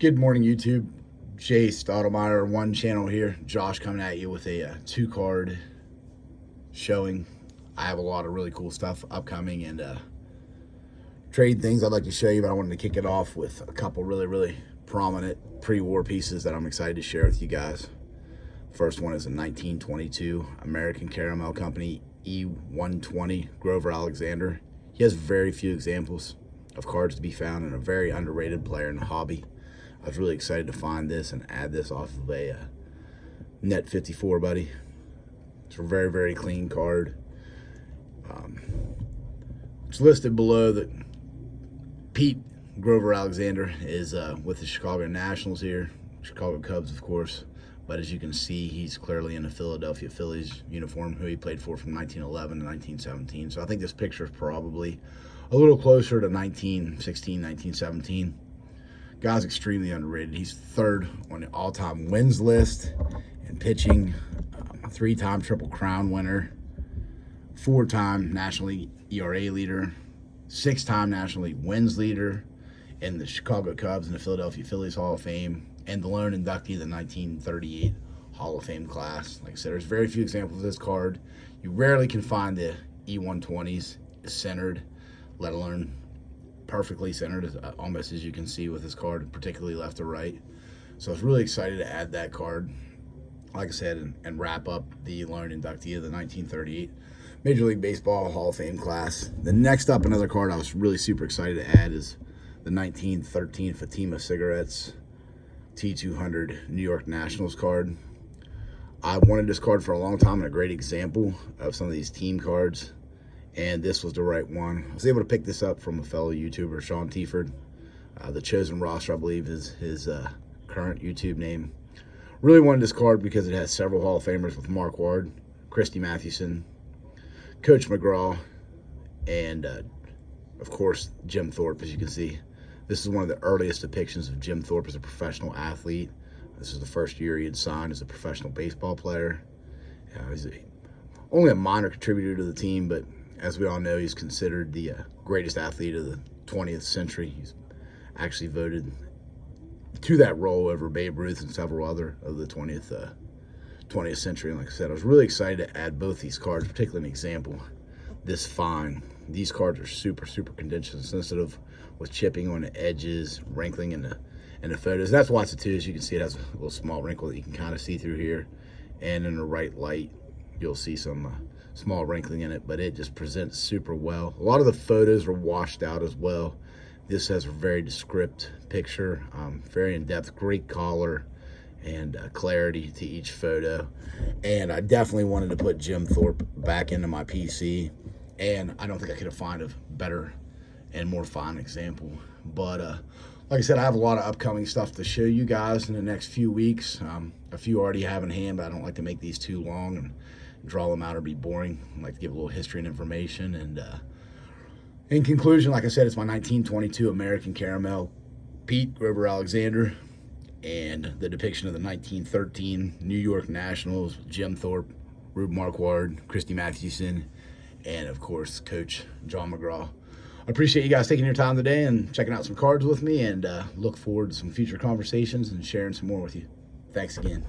Good morning, YouTube. Chase, Automator, one channel here. Josh coming at you with a two-card showing. I have a lot of really cool stuff upcoming and trade things I'd like to show you, but I wanted to kick it off with a couple really prominent pre-war pieces that I'm excited to share with you guys. First one is a 1922 American Caramel Company E120 Grover Alexander. He has very few examples of cards to be found and a very underrated player in the hobby. I was really excited to find this and add this off of a Net 54 buddy. It's a very clean card. It's listed below that Pete Grover Alexander is with the Chicago Nationals here, Chicago Cubs of course, but as you can see he's clearly in the Philadelphia Phillies uniform, who he played for from 1911 to 1917. So I think this picture is probably a little closer to 1916, 1917. Guy's extremely underrated. He's third on the all-time wins list in pitching, a three-time Triple Crown winner, four-time National League ERA leader, six-time National League wins leader in the Chicago Cubs and the Philadelphia Phillies Hall of Fame, and the lone inductee of the 1938 Hall of Fame class. Like I said, there's very few examples of this card. You rarely can find the E120s centered, let alone perfectly centered, almost as you can see with this card, particularly left to right. So I was really excited to add that card, like I said, and wrap up the lone inductee of the 1938 Major League Baseball Hall of Fame class. The next up, another card I was really super excited to add is the 1913 Fatima Cigarettes T200 New York Nationals card. I wanted this card for a long time and a great example of some of these team cards, and this was the right one. I was able to pick this up from a fellow YouTuber, Sean T200. The Chosen Roster, I believe, is his current YouTube name. Really wanted this card because it has several Hall of Famers with Mark Ward, Christy Mathewson, Coach McGraw, and of course Jim Thorpe. As you can see, this is one of the earliest depictions of Jim Thorpe as a professional athlete. This is the first year he had signed as a professional baseball player. He's only a minor contributor to the team, but as we all know, he's considered the greatest athlete of the 20th century. He's actually voted to that role over Babe Ruth and several other of the 20th century. And like I said, I was really excited to add both these cards, particularly an example this fine. These cards are super condition sensitive, with chipping on the edges, wrinkling in the photos. That's why it's a 2. As you can see, it has a little small wrinkle that you can kind of see through here, and in the right light you'll see some small wrinkling in it, but it just presents super well. A lot of the photos are washed out as well. This has a very descriptive picture, very in-depth, great color and clarity to each photo. And I definitely wanted to put Jim Thorpe back into my PC, and I don't think I could have found a better and more fine example. But like I said, I have a lot of upcoming stuff to show you guys in the next few weeks. A few already have in hand, but I don't like to make these too long and draw them out or be boring. I like to give a little history and information. And in conclusion, like I said, it's my 1922 American Caramel Pete Grover Alexander, and the depiction of the 1913 New York Nationals, Jim Thorpe, Rube Marquard, Christy Mathewson, and of course Coach John McGraw. I appreciate you guys taking your time today and checking out some cards with me, and look forward to some future conversations and sharing some more with you. Thanks again.